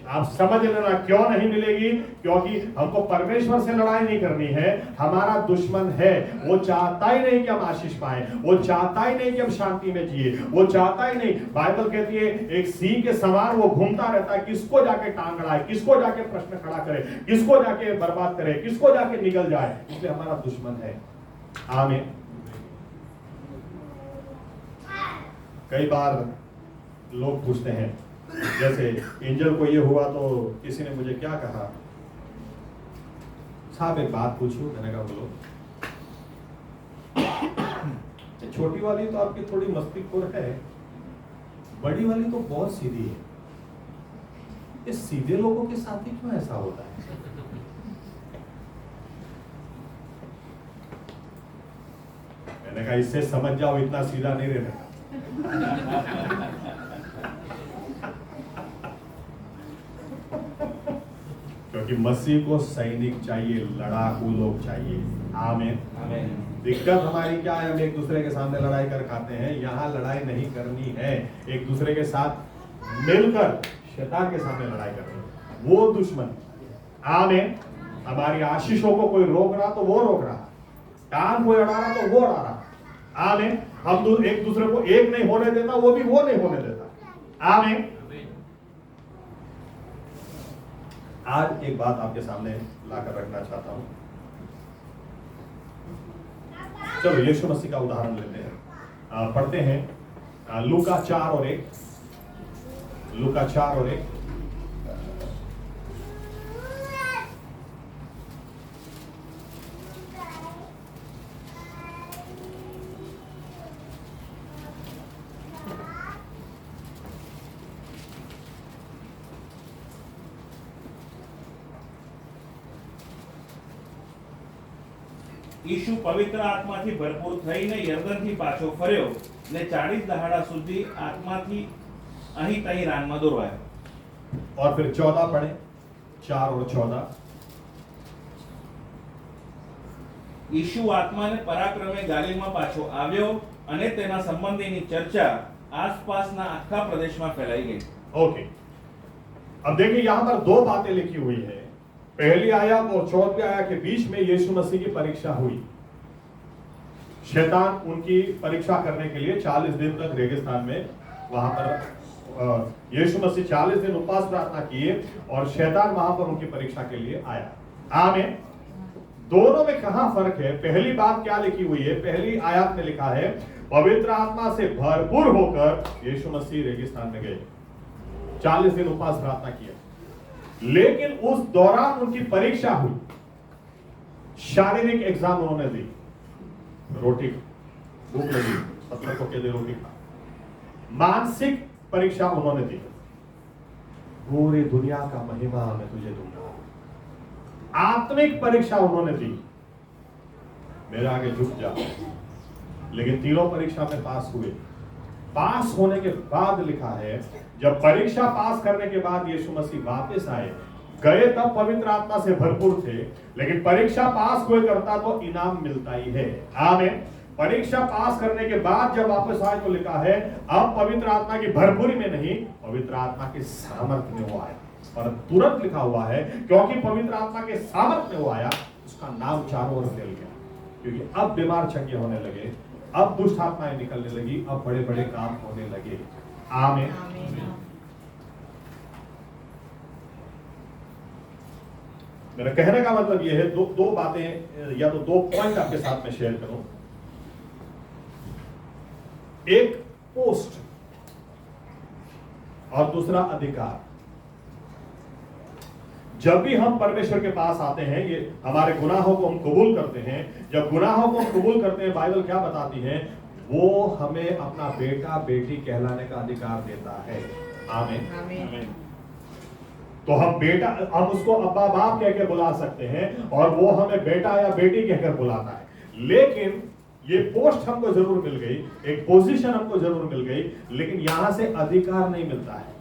आप समझ लेना क्यों नहीं मिलेगी, क्योंकि हमको परमेश्वर से लड़ाई नहीं करनी है। हमारा दुश्मन है, वो चाहता ही नहीं कि हम आशीष पाए, वो चाहता ही नहीं कि हम शांति में जिए, वो चाहता ही नहीं। बाइबल कहती है एक सिंह के समान वो घूमता रहता है, किसको जाके टांग अड़ाए, किसको जाके प्रश्न खड़ा करे, किसको जाके बर्बाद करे, किसको जाके निगल जाए। इसलिए हमारा दुश्मन है। आमीन। कई बार लोग पूछते हैं, जैसे एंजल को ये हुआ तो किसी ने मुझे क्या कहा, साहब एक बात पूछूं। मैंने कहा बोलो। छोटी वाली तो आपकी थोड़ी मस्तीखोर है, बड़ी वाली तो बहुत सीधी है। इस सीधे लोगों के साथ ही क्यों ऐसा होता है? मैंने कहा इससे समझ जाओ इतना सीधा नहीं रहना। क्योंकि मसीह को सैनिक चाहिए, लड़ाकू लोग चाहिए। आमीन। दिक्कत हमारी क्या है, हम एक दूसरे के सामने लड़ाई कर खाते हैं। यहाँ लड़ाई नहीं करनी है, एक दूसरे के साथ मिलकर शैतान के सामने लड़ाई करनी है। वो दुश्मन, आमीन। हमारी आशीषों को कोई रोक रहा तो वो रोक रहा, कान कोई अड़ा रहा तो वो अड़ा रहा। आमीन। हम एक दूसरे को एक नहीं होने देता, वो भी वो नहीं होने देता। आमीन। आज एक बात आपके सामने लाकर रखना चाहता हूं। चलो यीशु मसीह का उदाहरण लेते हैं, पढ़ते हैं लूका 4:1। लूका 4:1। ઈસુ પવિત્ર આત્માથી ભરપૂર થઈને યર્દનથી પાછો ફર્યો ને 40 દહાડા સુધી આત્માથી અહીં તહીં રાનમાં દોરવાયો। और फिर 14 पढ़े, 4 और 14। ઈસુ આત્માને પરાક્રમે ગાલિલમાં પાછો આવ્યો અને તેના સંબંધીની ચર્ચા આસપાસના આખા પ્રદેશમાં ફેલાઈ ગઈ। ओके, अब देखिए यहां पर दो बातें लिखी हुई है। पहली आयत और 14वीं आयत के बीच में यीशु मसीह की परीक्षा हुई। शैतान उनकी परीक्षा करने के लिए 40 दिन तक रेगिस्तान में वहां पर यीशु मसीह 40 दिन उपवास प्रार्थना किए और शैतान वहां पर उनकी परीक्षा के लिए आया। आमीन। दोनों में कहां फर्क है? पहली बात क्या लिखी हुई है? पहली आयत में लिखा है पवित्र आत्मा से भरपूर होकर यीशु मसीह रेगिस्तान में गए, 40 दिन उपवास प्रार्थना किया। लेकिन उस दौरान उनकी परीक्षा हुई, शारीरिक एग्जाम उन्होंने दी। रोटी भूख लगी, पत्थर को कह दे रोटी खा। मानसिक परीक्षा उन्होंने दी, पूरी दुनिया का महिमा मैं तुझे दूंगा। आत्मिक परीक्षा उन्होंने दी, मेरे आगे झुक जा। लेकिन तीनों परीक्षा में पास हुए। पास होने के बाद लिखा है जब परीक्षा पास करने के बाद यीशु मसीह वापस आए, गए तब पवित्र आत्मा से भरपूर थे, लेकिन परीक्षा पास कोई करता तो इनाम मिलता ही है। आमीन। परीक्षा पास करने के बाद जब वापस आए तो लिखा है अब पवित्र आत्मा की भरपूरी में नहीं, पवित्र आत्मा के सामर्थ्य में वो आया। और तुरंत लिखा हुआ है क्योंकि पवित्र आत्मा के सामर्थ्य में वो आया, उसका नाम चारों ओर फैल गया। क्योंकि अब बीमार चंगे होने लगे, अब दुष्ट आत्माएं निकलने लगी, अब बड़े बड़े काम होने लगे। आमीन। मेरा कहने का मतलब यह है, दो बातें या तो दो पॉइंट आपके साथ में शेयर करूं। एक पोस्ट और दूसरा अधिकार। जब भी हम परमेश्वर के पास आते हैं, ये हमारे गुनाहों को हम कबूल करते हैं। जब गुनाहों को हम कबूल करते हैं, बाइबल क्या बताती है? वो हमें अपना बेटा बेटी कहलाने का अधिकार देता है। आमीन। आमीन। तो हम उसको अब्बा बाप कह के बुला सकते हैं और वो हमें बेटा या बेटी कहकर बुलाता है। लेकिन ये पोस्ट हमको जरूर मिल गई, एक पोजीशन हमको जरूर मिल गई, लेकिन यहां से अधिकार नहीं मिलता है।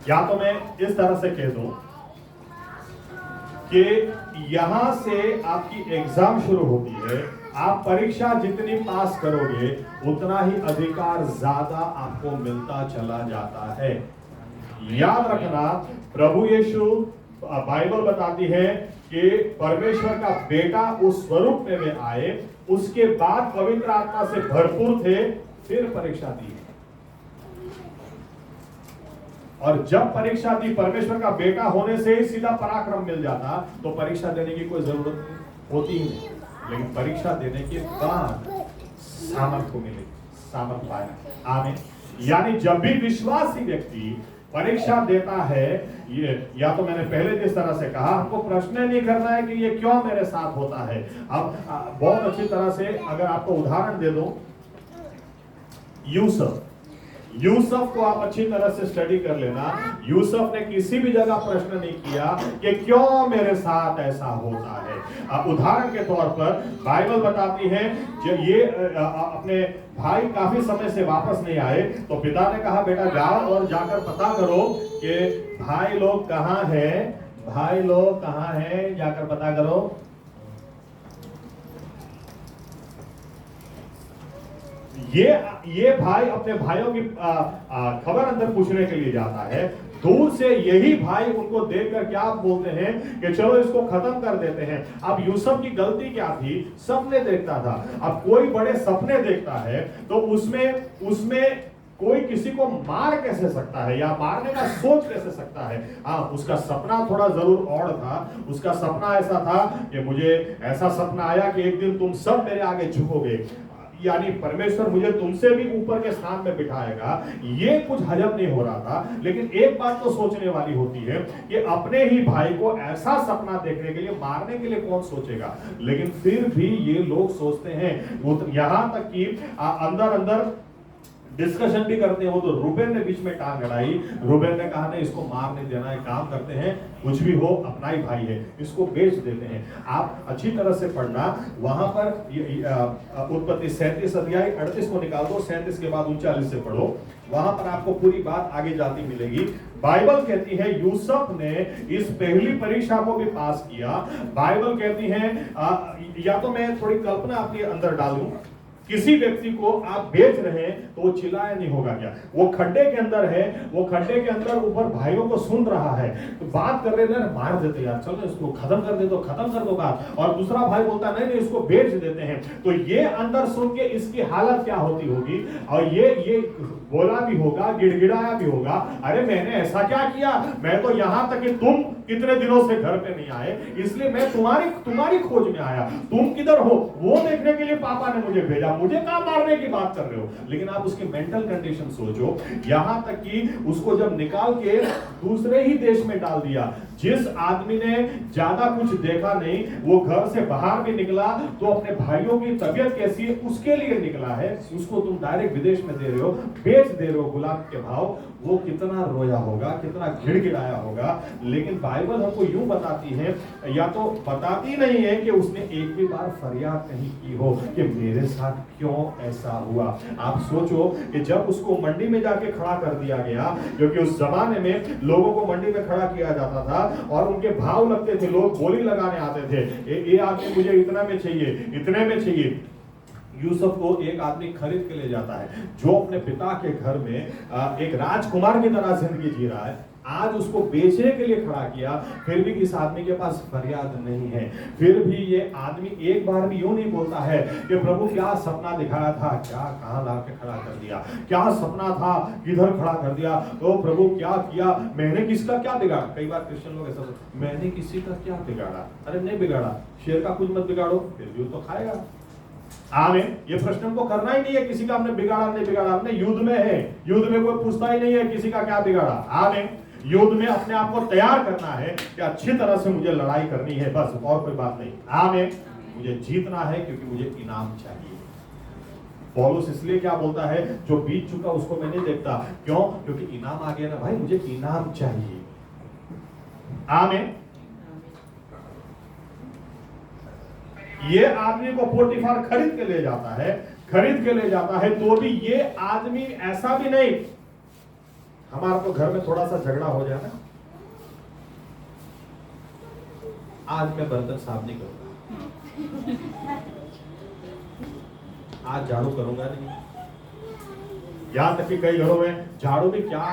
या तो मैं इस तरह से कह दूं कि यहां से आपकी एग्जाम शुरू होती है, आप परीक्षा जितनी पास करोगे उतना ही अधिकार ज्यादा आपको मिलता चला जाता है। याद रखना, प्रभु यीशु, बाइबल बताती है कि परमेश्वर का बेटा उस स्वरूप में वे आए, उसके बाद पवित्र आत्मा से भरपूर थे, फिर परीक्षा दी। और जब परीक्षा दी, परमेश्वर का बेटा होने से ही सीधा पराक्रम मिल जाता, तो परीक्षा देने की कोई जरूरत होती ही नहीं। लेकिन परीक्षा देने के बाद सामर्थ को मिलेगी, सामर्थ पाएगा। आमीन। यानी जब भी विश्वासी व्यक्ति परीक्षा देता है, ये या तो मैंने पहले जिस तरह से कहा, हमको प्रश्न नहीं करना है कि ये क्यों मेरे साथ होता है। अब बहुत अच्छी तरह से अगर आपको उदाहरण दे दूं, यूसुफ को आप अच्छी तरह से स्टडी कर लेना। यूसुफ ने किसी भी जगह प्रश्न नहीं किया कि क्यों मेरे साथ ऐसा होता है। अब उदाहरण के तौर पर बाइबल बताती है, जब ये अपने भाई काफी समय से वापस नहीं आए, तो पिता ने कहा बेटा जाओ और जाकर पता करो कि भाई लोग कहां हैं, जाकर पता करो। ये भाई अपने भाइयों की खबर अंदर पूछने के लिए जाता है। दूर से यही भाई उनको देखकर क्या बोलते हैं कि चलो इसको खत्म कर देते हैं। अब यूसुफ की गलती क्या थी? सपने देखता था। अब कोई बड़े सपने देखता है तो उसमें कोई किसी को मार कैसे सकता है या मारने का सोच कैसे सकता है? हाँ, उसका सपना थोड़ा जरूर और था। उसका सपना ऐसा था कि मुझे ऐसा सपना आया कि एक दिन तुम सब मेरे आगे झुकोगे, यानी परमेश्वर मुझे तुमसे भी ऊपर के स्थान में बिठाएगा। ये कुछ हजम नहीं हो रहा था। लेकिन एक बात तो सोचने वाली होती है कि अपने ही भाई को ऐसा सपना देखने के लिए, मारने के लिए कौन सोचेगा? लेकिन फिर भी ये लोग सोचते हैं। यहां तक कि अंदर डिस्कशन भी करते हो तो रूबेन ने बीच में टांग अड़ाई। रूबेन ने कहा नहीं, इसको मार नहीं देना है, काम करते हैं, कुछ भी हो अपना ही भाई है, इसको बेच देते हैं। आप अच्छी तरह से पढ़ना, वहां पर उत्पत्ति 37 अध्याय 38 को निकाल दो, 37 के बाद 39 से पढ़ो, वहां पर आपको पूरी बात आगे जाती मिलेगी। बाइबल कहती है यूसुफ ने इस पहली परीक्षा को भी पास किया। बाइबल कहती है, या तो मैं थोड़ी कल्पना आपके अंदर डालूं, किसी व्यक्ति को आप बेच रहे हैं तो वो चिल्लाया नहीं होगा क्या? वो खड्डे के अंदर है, वो खड्डे के अंदर ऊपर भाइयों को सुन रहा है, तो बात कर रहे हैं, मार देते यार, चलो इसको खत्म कर दे, तो खत्म कर दो बात। और दूसरा भाई बोलता नहीं नहीं इसको बेच देते हैं। तो ये अंदर सुन के इसकी हालत क्या होती होगी? और ये बोला भी होगा, गिड़गिड़ाया भी होगा, अरे मैंने ऐसा क्या किया? मैं तो यहां तक कि तुम कितने दिनों से घर पे नहीं आए, इसलिए मैं तुम्हारी खोज में आया। तुम किधर हो वो देखने के लिए पापा ने मुझे भेजा, मुझे कहां मारने की बात कर रहे हो? लेकिन आप उसकी मेंटल कंडीशन सोचो। यहां तक कि उसको जब निकाल के दूसरे ही देश में डाल दिया, जिस आदमी ने ज्यादा कुछ देखा नहीं, वो घर से बाहर भी निकला तो अपने भाइयों की तबीयत कैसी है उसके लिए निकला है, उसको तुम डायरेक्ट विदेश में दे रहे हो, बेच दे रहे हो गुलाम के भाव। वो कितना रोया होगा, कितना गिड़गिड़ाया होगा। लेकिन बाइबल हमको यूं बताती है, या तो बताती नहीं है कि उसने एक भी बार फरियाद नहीं की हो कि मेरे साथ क्यों ऐसा हुआ। आप सोचो कि जब उसको मंडी में जाके खड़ा कर दिया गया, क्योंकि उस जमाने में लोगों को मंडी में खड़ा किया जाता था और उनके भाव लगते थे, लोग बोली लगाने आते थे, ये आदमी मुझे इतना में चाहिए, इतने में चाहिए। यूसुफ को एक आदमी खरीद के ले जाता है जो अपने पिता के घर में एक राजकुमार की तरह जिंदगी जी रहा है। आज उसको बेचने के लिए खड़ा किया, फिर भी इस आदमी के पास फरियाद नहीं है। फिर भी ये आदमी एक बार भी यूं नहीं बोलता है कि प्रभु क्या सपना दिखाया था, क्या कहां ला के खड़ा कर दिया, क्या सपना था किधर खड़ा कर दिया, तो प्रभु क्या किया, मैंने किसका क्या बिगाड़ा। कई बार क्रिश्चियन लोग ऐसा, मैंने किसी का क्या बिगाड़ा? अरे नहीं बिगाड़ा, शेर का कुछ मत बिगाड़ो, फिर भी तो खाएगा। आमीन। ये प्रश्न को करना ही नहीं है किसी का हमने बिगाड़ा नहीं बिगाड़ा। हमने युद्ध में है, युद्ध में कोई पूछता ही नहीं है किसी का क्या बिगाड़ा। आमीन। युद्ध में अपने आप को तैयार करना है कि अच्छी तरह से मुझे लड़ाई करनी है, बस, और कोई बात नहीं। आमीन। मुझे जीतना है क्योंकि मुझे इनाम चाहिए। पौलुस इसलिए क्या बोलता है, जो बीत चुका उसको मैं नहीं देखता। क्यों? क्योंकि इनाम आ गया ना भाई, मुझे इनाम चाहिए। आमीन। ये आदमी को पोटीफार खरीद के ले जाता है, खरीद के ले जाता है, तो भी ये आदमी ऐसा भी नहीं, हमारा तो घर में थोड़ा सा झगड़ा हो जाए ना, आज मैं बर्तन साफ नहीं करूंगा, आज झाड़ू करूंगा नहीं। यहां तक कि कई घरों में झाड़ू भी क्या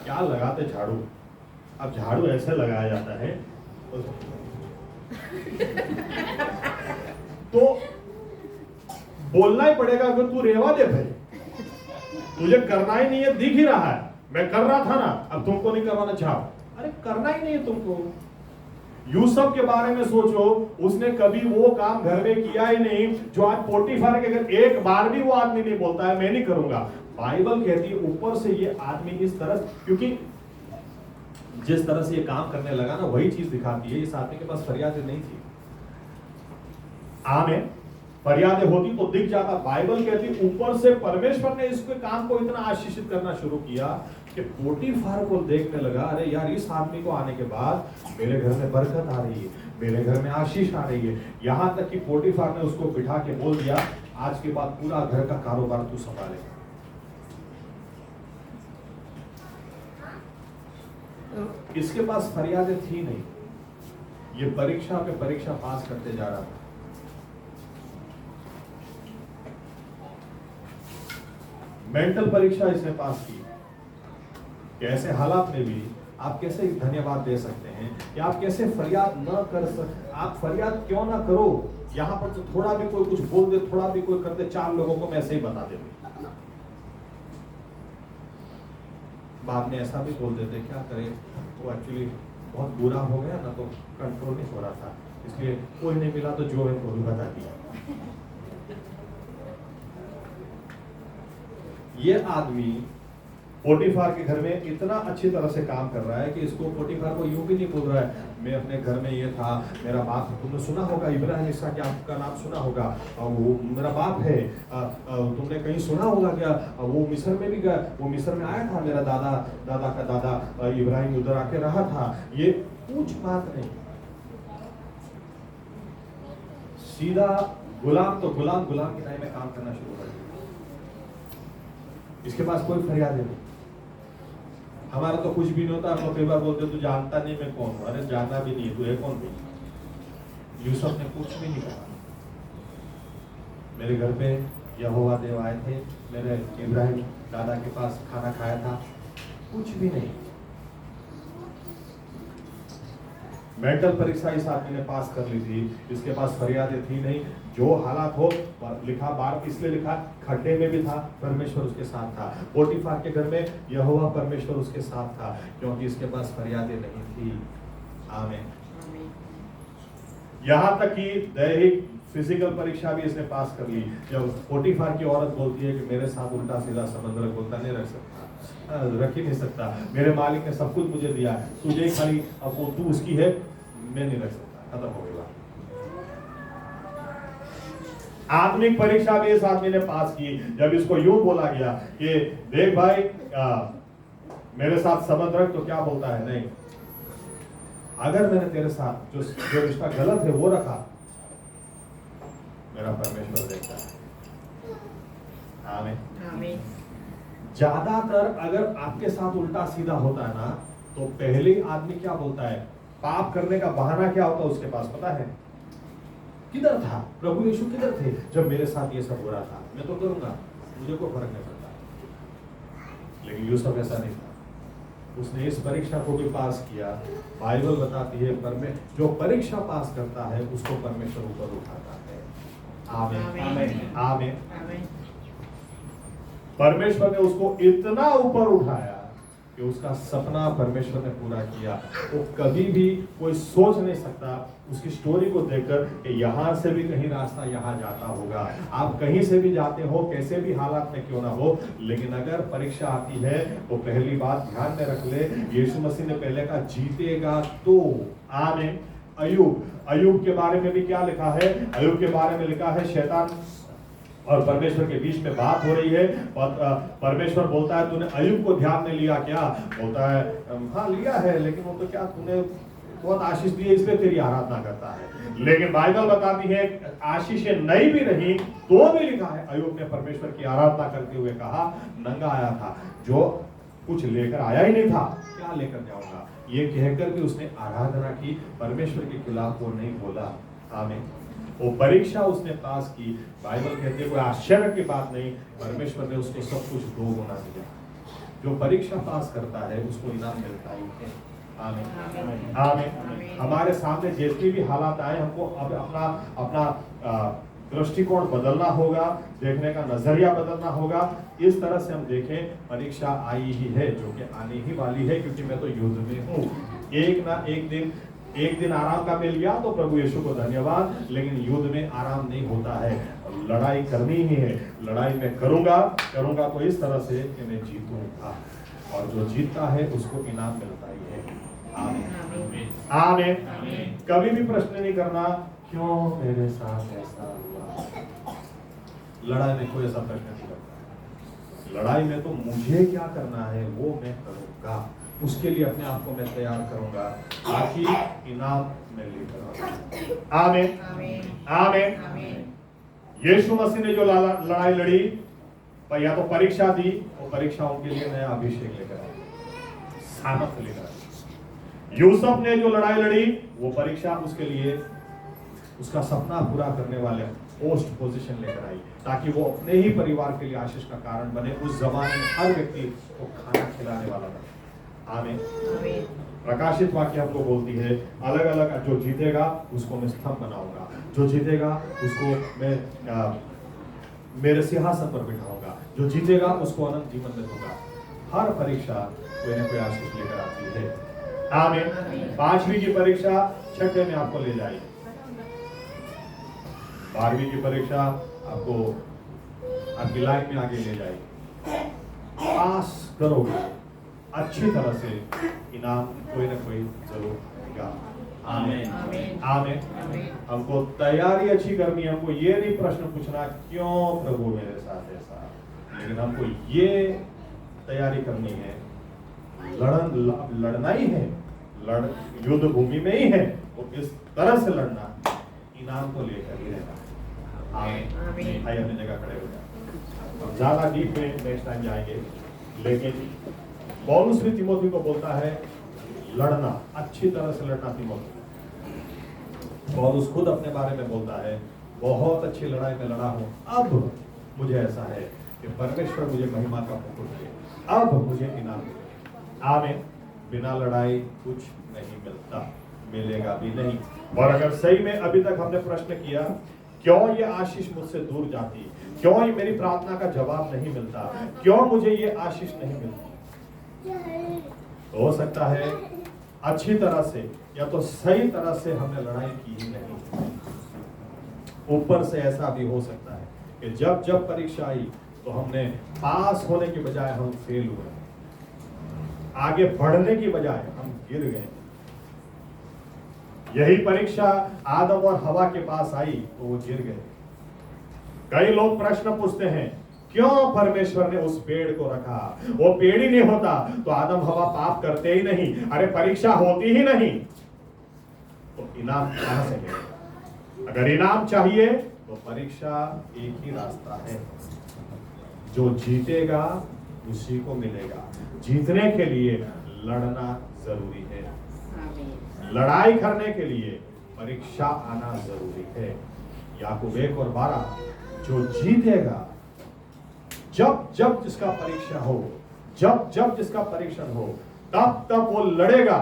क्या लगाते झाड़ू, अब झाड़ू ऐसे लगाया जाता है तो बोलना ही पड़ेगा कि तू रेवा दे भाई, तुझे करना ही नहीं है, दिख ही रहा है, मैं कर रहा था ना, अब तुमको नहीं करवाना चाहो, अरे करना ही नहीं है तुमको। यूसुफ के बारे में सोचो, उसने कभी वो काम घर में किया ही नहीं जो आज पोटीफार के घर, एक बार भी वो आदमी नहीं बोलता है मैं नहीं करूंगा। बाइबल कहती है ऊपर से ये आदमी इस तरह, क्योंकि जिस तरह से ये काम करने लगा ना वही चीज दिखाती है इस आदमी के पास फरियादें नहीं थी। आमेन, फरियादें होती तो दिख जाता। बाइबल कहती ऊपर से परमेश्वर ने इसके काम को इतना आशीषित करना शुरू किया कि पोटीफार को देखने लगा, अरे यार इस आदमी को आने के बाद मेरे घर में बरकत आ रही है, मेरे घर में आशीष आ रही है। यहां तक कि पोटीफार ने उसको बिठा के बोल दिया, आज के बाद पूरा घर का कारोबार तू संभालेगा। इसके पास फरियादें थी नहीं, ये परीक्षा पे परीक्षा पास करते जा रहा था। मेंटल परीक्षा इसने पास की कि ऐसे हालात में भी आप कैसे धन्यवाद दे सकते हैं, या आप कैसे फरियाद न कर सकते, आप फरियाद क्यों ना करो। यहां पर तो थोड़ा भी कोई कुछ बोल दे, थोड़ा भी कोई कर दे, 4 लोगों को मैं ऐसे ही बता देते, बाद में ऐसा भी बोल देते, क्या करें वो एक्चुअली बहुत बुरा हो गया ना, तो कंट्रोल नहीं हो रहा था, इसलिए कोई नहीं मिला तो जो है वो भी बता दिया। ये आदमी पोटीफार के घर में इतना अच्छी तरह से काम कर रहा है कि इसको पोटीफार को यूं भी नहीं बोल रहा है, मैं अपने घर में ये था, मेरा बाप, तुमने सुना होगा इब्राहिम इसहाक याकूब नाम सुना होगा, वो मेरा बाप है, तुमने कहीं सुना होगा क्या, वो मिस्र में भी गया, वो मिस्र में आया था, मेरा दादा दादा का दादा इब्राहिम उधर आके रहा था। ये कुछ बात नहीं, सीधा गुलाम तो गुलाम की टाइम में काम करना शुरू कर दिया। इसके पास कोई फरियाद नहीं। हमारा तो कुछ भी नहीं होता, हम लोग कई बार बोलते तू जानता नहीं मैं कौन हूं, अरे जानना भी नहीं, तू है कौन भी। यूसुफ ने कुछ भी नहीं कहा, मेरे घर पे यहोवा देव आए थे, मेरे इब्राहिम दादा के पास खाना खाया था, कुछ भी नहीं। मेंटल परीक्षा इस आदमी ने पास कर ली थी, इसके पास फरियादें थी नहीं, जो हालात हो लिखा, बार इसलिए लिखा, खड्डे में भी था परमेश्वर उसके साथ था, पोटीफार के घर में यहोवा परमेश्वर उसके साथ था, क्योंकि इसके पास फरियादें नहीं थी। आमीन। यहां तक कि दैहिक फिजिकल परीक्षा भी इसने पास कर ली। जब पोटीफार की औरत बोलती है कि मेरे साथ उल्टा सीधा संबंध रख, बोलता नहीं रख सकता, रख ही नहीं सकता, मेरे मालिक ने सब कुछ मुझे दिया, तुझे खाली अब वो तू उसकी है, मैं नहीं रख सकता, खत्म हो गया। आत्मिक परीक्षा भी इस आदमी ने पास की जब इसको यूं बोला गया कि देख भाई मेरे साथ संबंध रख, तो क्या बोलता है, नहीं, अगर मैंने तेरे साथ जो रिश्ता गलत है वो रखा, मेरा परमेश्वर देखता है। आमीन। ज्यादातर अगर आपके साथ उल्टा सीधा होता है ना, तो पहले आदमी क्या बोलता है, पाप करने का बहाना क्या होता है उसके पास, पता है, किधर था प्रभु यीशु, किधर थे जब मेरे साथ ये सब हो रहा था, मैं तो करूंगा, मुझे कोई फर्क नहीं पड़ता। लेकिन यूसुफ ऐसा नहीं था, उसने इस परीक्षा को भी पास किया। बाइबल बताती है जो परीक्षा पास करता है उसको परमेश्वर ऊपर उठाता है। आमीन, आमीन। परमेश्वर ने उसको इतना ऊपर उठाया कि उसका सपना परमेश्वर ने पूरा किया। वो कभी भी कोई सोच नहीं सकता उसकी स्टोरी को देखकर कि यहाँ से भी कहीं रास्ता यहाँ जाता होगा। आप कहीं से भी जाते हो, कैसे भी हालात में क्यों ना हो, लेकिन अगर परीक्षा आती है तो पहली बात ध्यान में रख ले, यीशु मसीह ने पहले कहा जीतेगा तो। आमीन। अय्यूब के बारे में भी क्या लिखा है, अय्यूब के बारे में लिखा है शैतान और परमेश्वर के बीच में बात हो रही है, परमेश्वर बोलता है तूने अय्यूब को ध्यान में लिया क्या, बोलता है हाँ लिया है, लेकिन वो तो क्या तूने बहुत आशीष दी है इसलिए तेरी आराधना करता है। लेकिन बाइबल बताती है आशीषें नहीं भी रही तो भी लिखा है अय्यूब ने परमेश्वर की आराधना करते हुए कहा, नंगा आया था, जो कुछ लेकर आया ही नहीं था, क्या लेकर जाऊंगा, ये कहकर भी उसने आराधना की, परमेश्वर के खिलाफ वो नहीं बोला। आमीन। वो परीक्षा उसने पास की। बाइबल कहती है कोई आश्चर्य की बात नहीं, परमेश्वर ने उसको सब कुछ 2 गुना दिया। जो परीक्षा पास करता है उसको इनाम मिलता ही है। आमीन आमीन। हमारे सामने जितनी भी हालात आए हमको अब अपना दृष्टिकोण बदलना होगा, देखने का नजरिया बदलना होगा। इस तरह से हम देखें परीक्षा आई ही है, जो कि आने ही वाली है, क्योंकि मैं तो युद्ध में हूँ। एक ना एक दिन आराम का मिल गया तो प्रभु यीशु को धन्यवाद, लेकिन युद्ध में आराम नहीं होता है, लड़ाई करनी ही है। लड़ाई मैं करूंगा तो इस तरह से कि मैं जीतूंगा, और जो जीतता है उसको इनाम मिलता ही है। आमीन आमीन। कभी भी प्रश्न नहीं करना क्यों मेरे साथ ऐसा हुआ। लड़ाई में कोई ऐसा प्रश्न नहीं करता। लड़ाई में तो मुझे क्या करना है वो मैं करूंगा, उसके लिए अपने आप को मैं तैयार करूंगा, ताकि इनाम मैं लेकर आऊंगा। आमीन आमीन। यीशु मसीह ने जो लड़ाई लड़ी, या तो परीक्षा दी, वो परीक्षाओं के लिए नया अभिषेक लेकर आए, सामर्थ्य लेकर आए। यूसुफ ने जो लड़ाई लड़ी, वो परीक्षा उसके लिए उसका सपना पूरा करने वाले पोस्ट पोजीशन लेकर आई, ताकि वो अपने ही परिवार के लिए आशीष का कारण बने। उस जमाने में हर व्यक्ति को खाना खिलाने वाला था। आमीन। प्रकाशित वाक्य हमको बोलती है अलग अलग, जो जीतेगा उसको मैं स्तंभ बनाऊंगा, जो जीतेगा उसको मैं मेरे सिंहासन पर बिठाऊंगा, जो जीतेगा उसको अनंत जीवन में दूंगा। हर परीक्षा कोई ना कोई आशीष लेकर आती है। आमीन। 5वीं की परीक्षा 6ठे में आपको ले जाएगी। 12वीं की परीक्षा आपको आपकी लाइफ में आगे ले जाएगी। पास करोगे अच्छी तरह से, इनाम कोई ना कोई जरूर मिलेगा। आमीन आमीन। हमको तैयारी अच्छी करनी है। हमको ये नहीं प्रश्न पूछना क्यों प्रभु मेरे साथ ऐसा, लेकिन हमको ये तैयारी करनी है, लड़ना ही है, युद्ध भूमि में ही है, तो इस तरह से लड़ना, इनाम को लेकर ही रहना। आमीन। भाई अपनी जगह खड़े हो जाए। हम ज्यादा डीप में नेक्स्ट टाइम जाएंगे, लेकिन पौलुस भी तिमोथी को बोलता है लड़ना, अच्छी तरह से लड़ना। तिमोथी पौलुस खुद अपने बारे में बोलता है, बहुत अच्छी लड़ाई में लड़ा हूं, अब मुझे ऐसा है कि परमेश्वर मुझे महिमा का मुकुट दे, अब मुझे इनाम मिले। आमीन। बिना लड़ाई कुछ नहीं मिलता, मिलेगा भी नहीं। और अगर सही में अभी तक हमने प्रश्न किया क्यों ये आशीष मुझसे दूर जाती, क्यों ये मेरी प्रार्थना का जवाब नहीं मिलता, क्यों मुझे ये आशीष नहीं मिलती, तो हो सकता है अच्छी तरह से या तो सही तरह से हमने लड़ाई की ही नहीं। ऊपर से ऐसा भी हो सकता है कि जब जब परीक्षा आई तो हमने पास होने की बजाय हम फेल हुए, आगे बढ़ने की बजाय हम गिर गए। यही परीक्षा आदम और हवा के पास आई तो वो गिर गए। कई लोग प्रश्न पूछते हैं क्यों परमेश्वर ने उस पेड़ को रखा, वो पेड़ ही नहीं होता तो आदम हवा पाप करते ही नहीं, अरे परीक्षा होती ही नहीं, तो इनाम कहां से मिलेगा। अगर इनाम चाहिए तो परीक्षा एक ही रास्ता है, जो जीतेगा उसी को मिलेगा। जीतने के लिए लड़ना जरूरी है, लड़ाई करने के लिए परीक्षा आना जरूरी है। याकूब 1 और 12, जो जीतेगा, जब जब जिसका परीक्षा हो, जब जब जिसका परीक्षण हो, तब तब वो लड़ेगा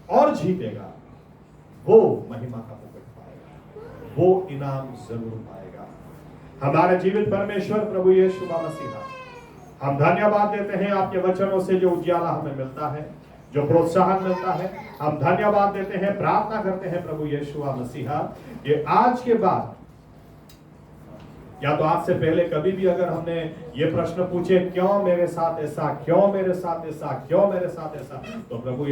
और जीतेगा, वो महिमा का मुकुट पाएगा, वो इनाम जरूर पाएगा। हमारे जीवित परमेश्वर प्रभु यीशु मसीह, हम धन्यवाद देते हैं आपके वचनों से जो उजियाला हमें मिलता है, जो प्रोत्साहन मिलता है। हम धन्यवाद देते हैं, प्रार्थना करते हैं प्रभु यीशु मसीह कि आज के बाद या तो आज से पहले कभी भी अगर हमने ये प्रश्न पूछे क्यों मेरे साथ ऐसा, क्यों मेरे साथ ऐसा, क्यों मेरे साथ ऐसा, तो प्रभु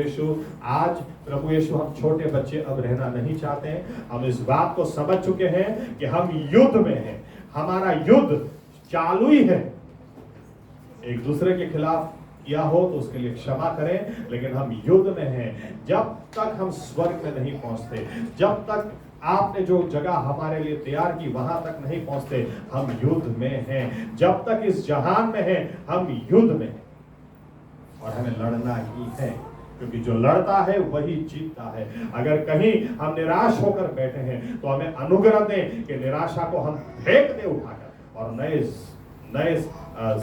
यीशु हम छोटे बच्चे अब रहना नहीं चाहते हैं। हम इस बात को समझ चुके हैं कि हम युद्ध में हैं, हमारा युद्ध चालू ही है, एक दूसरे के खिलाफ किया हो तो उसके लिए क्षमा करें, लेकिन हम युद्ध में हैं। जब तक हम स्वर्ग में नहीं पहुंचते, जब तक आपने जो जगह हमारे लिए तैयार की वहां तक नहीं पहुंचते, हम युद्ध में हैं। जब तक इस जहान में हैं, हम युद्ध में हैं और हमें लड़ना ही है, क्योंकि जो लड़ता है वही जीतता है। अगर कहीं हम निराश होकर बैठे हैं तो हमें अनुग्रह दें कि निराशा को हम फेंक दें उठाकर और नए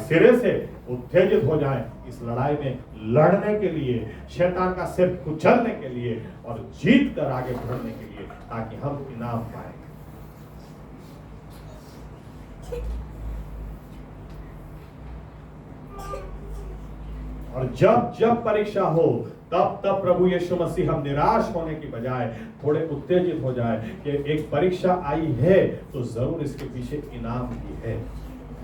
सिरे से उत्तेजित हो जाएं इस लड़ाई में लड़ने के लिए, शैतान का सिर कुचलने के लिए और जीत कर आगे बढ़ने के लिए, ताकि हम इनाम पाएं। और जब जब परीक्षा हो तब तब प्रभु यीशु मसीह हम निराश होने की बजाय थोड़े उत्तेजित हो जाए कि एक परीक्षा आई है तो जरूर इसके पीछे इनाम भी है,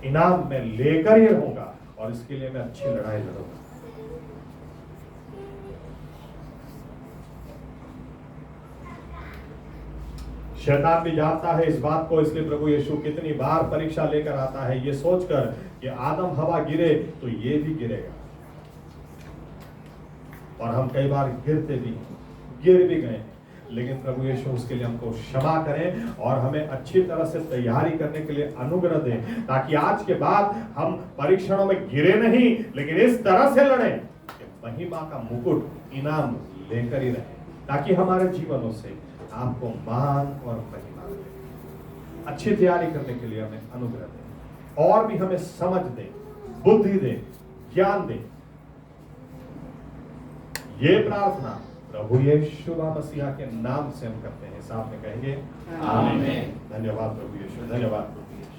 इनाम मैं लेकर ही रहूंगा और इसके लिए मैं अच्छी लड़ाई लड़ूंगा। शैतान भी जानता है इस बात को, इसलिए प्रभु यीशु कितनी बार परीक्षा लेकर आता है ये सोचकर कि आदम हवा गिरे तो ये भी गिरेगा। और हम कई बार गिर भी गए, लेकिन प्रभु यीशु उसके लिए हमको क्षमा करें और हमें अच्छी तरह से तैयारी करने के लिए अनुग्रह दें, ताकि आज के बाद हम परीक्षणों में गिरे नहीं, लेकिन इस तरह से लड़ें कि महिमा का मुकुट इनाम लेकर ही रहे, ताकि हमारे जीवनों से आपको मान और महिमा मिले। अच्छी तैयारी करने के लिए हमें अनुग्रह दें और भी हमें समझ दें, बुद्धि दें, ज्ञान दें। ये प्रार्थना प्रभु यीशु मसीह के नाम से हम करते हैं। साथ में कहेंगे आमीन। धन्यवाद प्रभु यीशु, धन्यवाद प्रभु यीशु।